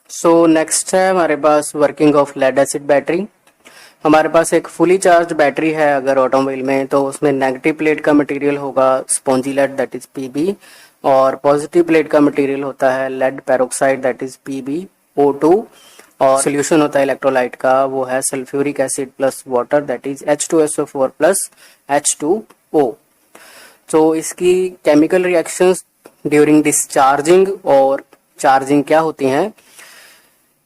सो next है हमारे पास working of lead acid battery. हमारे पास एक फुली चार्ज बैटरी है अगर ऑटोमोबाइल में, तो उसमें नेगेटिव प्लेट का मटेरियल होगा spongy lead that is PB, और पॉजिटिव प्लेट का मटेरियल होता है lead peroxide that is PbO2, और सोल्यूशन होता है इलेक्ट्रोलाइट का, वो है sulphuric acid plus water that is H2SO4 plus H2O। तो इसकी केमिकल रिएक्शंस ड्यूरिंग डिस्चार्जिंग और चार्जिंग क्या होती हैं।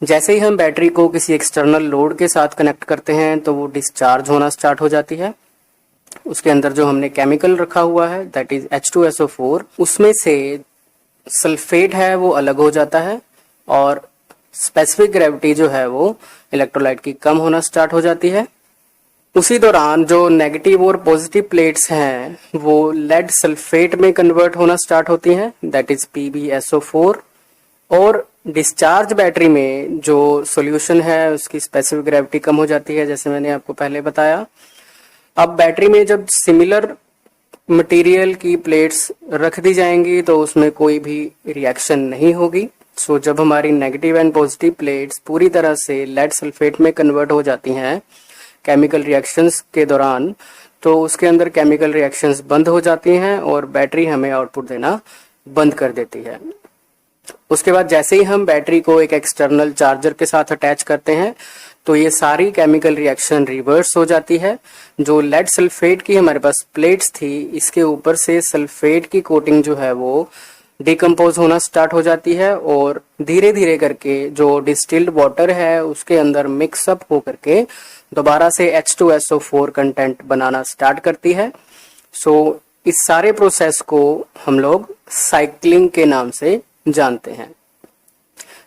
जैसे ही हम बैटरी को किसी एक्सटर्नल लोड के साथ कनेक्ट करते हैं तो वो डिस्चार्ज होना स्टार्ट हो जाती है। उसके अंदर जो हमने केमिकल रखा हुआ है दैट इज H2SO4, उसमें से सल्फेट है वो अलग हो जाता है, और स्पेसिफिक ग्रेविटी जो है वो इलेक्ट्रोलाइट की कम होना स्टार्ट हो जाती है। उसी दौरान जो नेगेटिव और पॉजिटिव प्लेट्स हैं वो लेड सल्फेट में कन्वर्ट होना स्टार्ट होती हैं दैट इज PbSO4, और डिस्चार्ज बैटरी में जो सॉल्यूशन है उसकी स्पेसिफिक ग्रेविटी कम हो जाती है, जैसे मैंने आपको पहले बताया। अब बैटरी में जब सिमिलर मटेरियल की प्लेट्स रख दी जाएंगी तो उसमें कोई भी रिएक्शन नहीं होगी। सो जब हमारी नेगेटिव एंड पॉजिटिव प्लेट्स पूरी तरह से लेड सल्फेट में कन्वर्ट हो जाती हैं केमिकल रिएक्शंस के दौरान, तो उसके अंदर केमिकल रिएक्शंस बंद हो जाती हैं और बैटरी हमें आउटपुट देना बंद कर देती है। उसके बाद जैसे ही हम बैटरी को एक एक्सटर्नल चार्जर के साथ अटैच करते हैं तो ये सारी केमिकल रिएक्शन रिवर्स हो जाती है। जो लेड सल्फेट की हमारे पास प्लेट्स थी, इसके ऊपर से सल्फेट की कोटिंग जो है वो डिकम्पोज होना स्टार्ट हो जाती है, और धीरे धीरे करके जो डिस्टिल्ड वाटर है उसके अंदर मिक्सअप होकर के दोबारा से H2SO4 कंटेंट बनाना स्टार्ट करती है। सो इस सारे प्रोसेस को हम लोग साइक्लिंग के नाम से जानते हैं।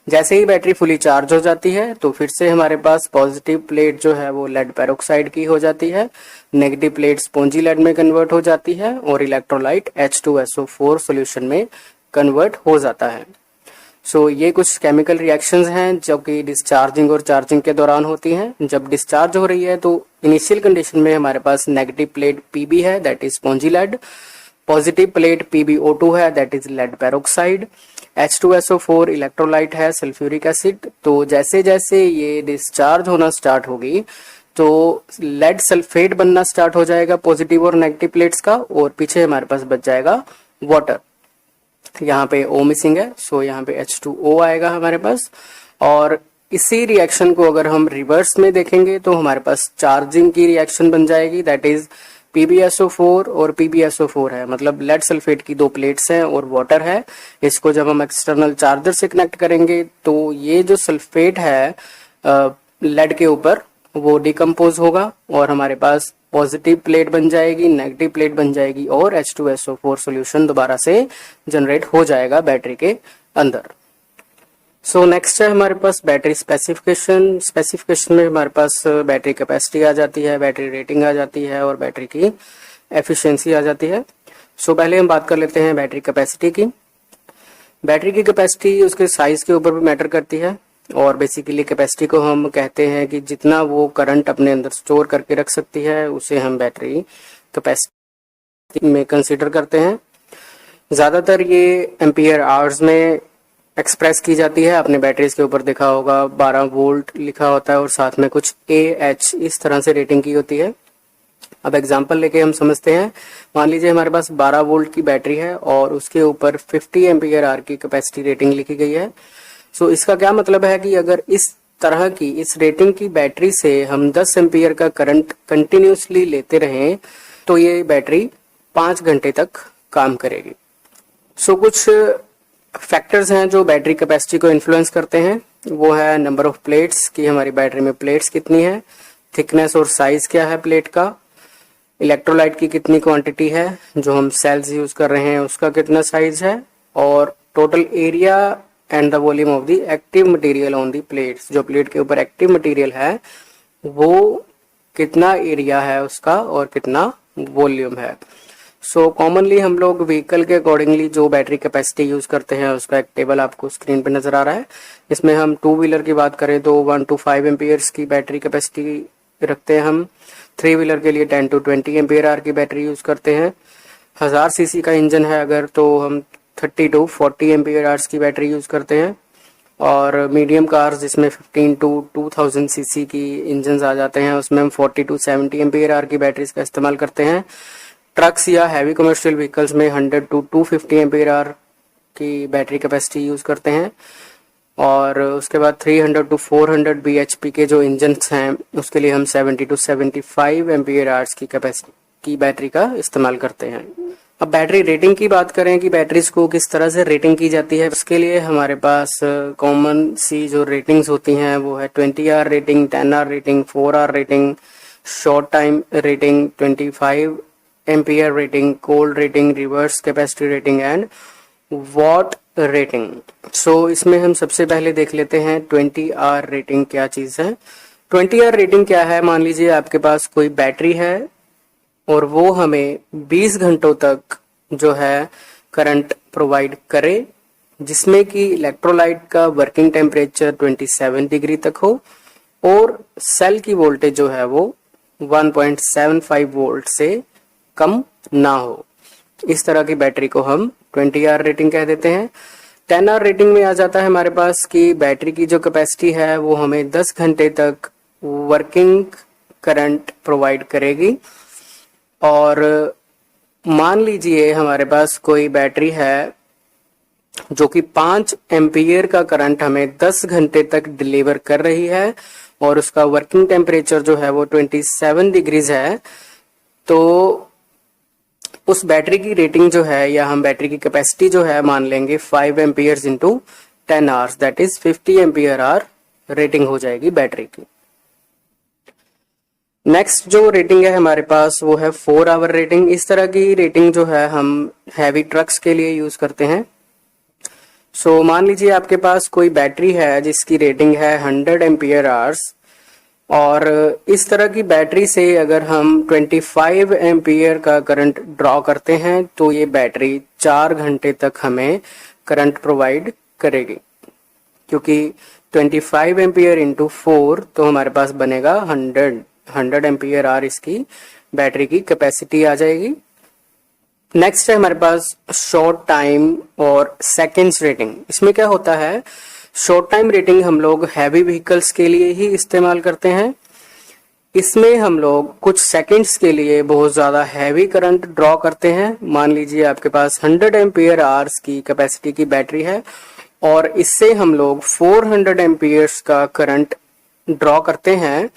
जैसे ही बैटरी फुली चार्ज हो जाती है तो फिर से हमारे पास पॉजिटिव प्लेट जो है वो लेड पेरोक्साइड की हो जाती है, नेगेटिव प्लेट स्पॉन्जी लेड में कन्वर्ट हो जाती है, और इलेक्ट्रोलाइट H2SO4 सॉल्यूशन में कन्वर्ट हो जाता है। सो ये कुछ केमिकल रिएक्शंस हैं जो कि डिस्चार्जिंग और चार्जिंग के दौरान होती हैं। जब डिस्चार्ज हो रही है तो इनिशियल कंडीशन में हमारे पास नेगेटिव प्लेट PB है that is spongy lead, positive plate PbO2 है that is lead peroxide, H2SO4 electrolyte है सल्फ्यूरिक एसिड। तो जैसे जैसे ये डिस्चार्ज होना स्टार्ट होगी तो लेड सल्फेट बनना स्टार्ट हो जाएगा पॉजिटिव और नेगेटिव प्लेट्स का, और पीछे हमारे पास बच जाएगा वाटर। यहाँ पे O मिसिंग है, सो यहाँ पे H2O आएगा हमारे पास। और इसी रिएक्शन को अगर हम रिवर्स में देखेंगे तो हमारे पास चार्जिंग की रिएक्शन बन जाएगी दैट इज PbSO4 और PbSO4 है, मतलब लेड सल्फेट की दो प्लेट्स हैं और वाटर है। इसको जब हम एक्सटर्नल चार्जर से कनेक्ट करेंगे तो ये जो सल्फेट है लेड के ऊपर वो डिकम्पोज होगा और हमारे पास पॉजिटिव प्लेट बन जाएगी, नेगेटिव प्लेट बन जाएगी, और H2SO4 सॉल्यूशन दोबारा से जनरेट हो जाएगा बैटरी के अंदर। सो नेक्स्ट है हमारे पास बैटरी स्पेसिफिकेशन। स्पेसिफिकेशन में हमारे पास बैटरी कैपेसिटी आ जाती है, बैटरी रेटिंग आ जाती है, और बैटरी की एफिशिएंसी आ जाती है। सो पहले हम बात कर लेते हैं बैटरी कैपेसिटी की। बैटरी की कैपेसिटी उसके साइज के ऊपर भी मैटर करती है, और बेसिकली कैपेसिटी को हम कहते हैं कि जितना वो करंट अपने अंदर स्टोर करके रख सकती है उसे हम बैटरी कैपेसिटी में कंसीडर करते हैं। ज़्यादातर ये एम्पियर आवर्स में एक्सप्रेस की जाती है। आपने बैटरीज के ऊपर देखा होगा 12 वोल्ट लिखा होता है और साथ में कुछ AH इस तरह से रेटिंग की होती है। अब एग्जांपल लेके हम समझते हैं। मान लीजिए हमारे पास 12 वोल्ट की बैटरी है और उसके ऊपर 50 एम्पियर आवर की कैपेसिटी रेटिंग लिखी गई है। सो इसका क्या मतलब है कि अगर इस तरह की इस रेटिंग की बैटरी से हम 10 एम्पियर का करंट कंटिन्यूसली लेते रहें तो ये बैटरी 5 घंटे तक काम करेगी। सो कुछ फैक्टर्स हैं जो बैटरी कैपेसिटी को इन्फ्लुएंस करते हैं। वो है नंबर ऑफ प्लेट्स, कि हमारी बैटरी में प्लेट्स कितनी है, थिकनेस और साइज क्या है प्लेट का, इलेक्ट्रोलाइट की कितनी क्वांटिटी है, जो हम सेल्स यूज कर रहे हैं उसका कितना साइज है, और total area and the volume of the active material on the plates. जो प्लेट के ऊपर एक्टिव मटेरियल है वो कितना एरिया है उसका और कितना वॉल्यूम है। सो कॉमनली हम लोग व्हीकल के अकॉर्डिंगली जो बैटरी कैपेसिटी यूज करते हैं उसका एक टेबल आपको स्क्रीन पे नजर आ रहा है। इसमें हम 2 व्हीलर की बात करें तो 1 to 5 एम्पियर्स की बैटरी कैपेसिटी रखते हैं हम। 3 व्हीलर के लिए 10 to 20 एम्पियर आवर की बैटरी यूज करते हैं। 1000 सीसी का इंजन है अगर तो हम 30 to 40 एम्पियर आवर्स की बैटरी यूज करते हैं। और मीडियम कार्स जिसमें 15 टू 2000 सीसी की इंजन आ जाते हैं उसमें हम 40 टू 70 एम्पियर आवर की बैटरीज का इस्तेमाल करते हैं। ट्रक्स या हैवी कमर्शियल व्हीकल्स में 100 टू 250 एम्पियर आवर की बैटरी कैपेसिटी यूज़ करते हैं। और उसके बाद 300 टू 400 bhp के जो इंजन्स हैं उसके लिए हम 70 टू 75 एम्पियर आवर्स की कैपेसिटी की बैटरी का इस्तेमाल करते हैं। अब बैटरी रेटिंग की बात करें कि बैटरीज को किस तरह से रेटिंग की जाती है, उसके लिए हमारे पास कॉमन सी जो रेटिंग्स होती हैं वो है 20 hour rating, 10 hour rating, 4 hour rating, short time rating, 25 ampere rating, cold rating, reverse capacity rating and watt rating. So इसमें हम सबसे पहले देख लेते हैं 20 आवर रेटिंग क्या चीज़ है। 20 आवर रेटिंग क्या है, मान लीजिए आपके पास कोई बैटरी है और वो हमें 20 घंटों तक जो है करंट प्रोवाइड करे, जिसमें कि इलेक्ट्रोलाइट का वर्किंग टेम्परेचर 27 डिग्री तक हो और सेल की वोल्टेज जो है वो 1.75 वोल्ट से कम ना हो। इस तरह की बैटरी को हम 20 आवर रेटिंग कह देते हैं। 10 आवर रेटिंग में आ जाता है हमारे पास कि बैटरी की जो कैपेसिटी है वो हमें 10 घंटे तक वर्किंग करंट प्रोवाइड करेगी। और मान लीजिए हमारे पास कोई बैटरी है जो कि 5 एम्पियर का करंट हमें 10 घंटे तक डिलीवर कर रही है और उसका वर्किंग टेम्परेचर जो है वो 27 डिग्रीज है, तो उस बैटरी की रेटिंग जो है या हम बैटरी की कैपेसिटी जो है मान लेंगे 5 amperes into 10 hours, that is 50 ampere hour rating हो जाएगी बैटरी की। नेक्स्ट जो रेटिंग है हमारे पास वो है 4 आवर रेटिंग। इस तरह की रेटिंग जो है हम हैवी ट्रक्स के लिए यूज करते हैं। सो मान लीजिए आपके पास कोई बैटरी है जिसकी रेटिंग है 100 एम्पियर आवर्स और इस तरह की बैटरी से अगर हम 25 एम्पियर का करंट ड्रॉ करते हैं तो ये बैटरी 4 घंटे तक हमें करंट प्रोवाइड करेगी, क्योंकि 25 एम्पियर इंटू 4 तो हमारे पास बनेगा 100 एम्पियर आवर इसकी बैटरी की कैपेसिटी आ जाएगी। नेक्स्ट है हमारे पास शॉर्ट टाइम और सेकेंड्स रेटिंग। इसमें क्या होता है, शॉर्ट टाइम रेटिंग हम लोग हैवी व्हीकल्स के लिए ही इस्तेमाल करते हैं। इसमें हम लोग कुछ सेकंड्स के लिए बहुत ज्यादा हैवी करंट ड्रॉ करते हैं। मान लीजिए आपके पास 100 एम्पियर आवर्स की कैपेसिटी की बैटरी है और इससे हम लोग 400 एम्पियर्स का करंट ड्रॉ करते हैं,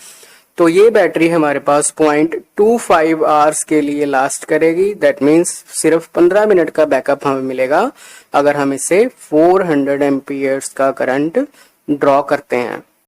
तो ये बैटरी हमारे पास 0.25 आवर्स के लिए लास्ट करेगी। दैट मीन्स सिर्फ 15 मिनट का बैकअप हमें मिलेगा अगर हम इसे 400 एम्पियर्स का करंट ड्रॉ करते हैं।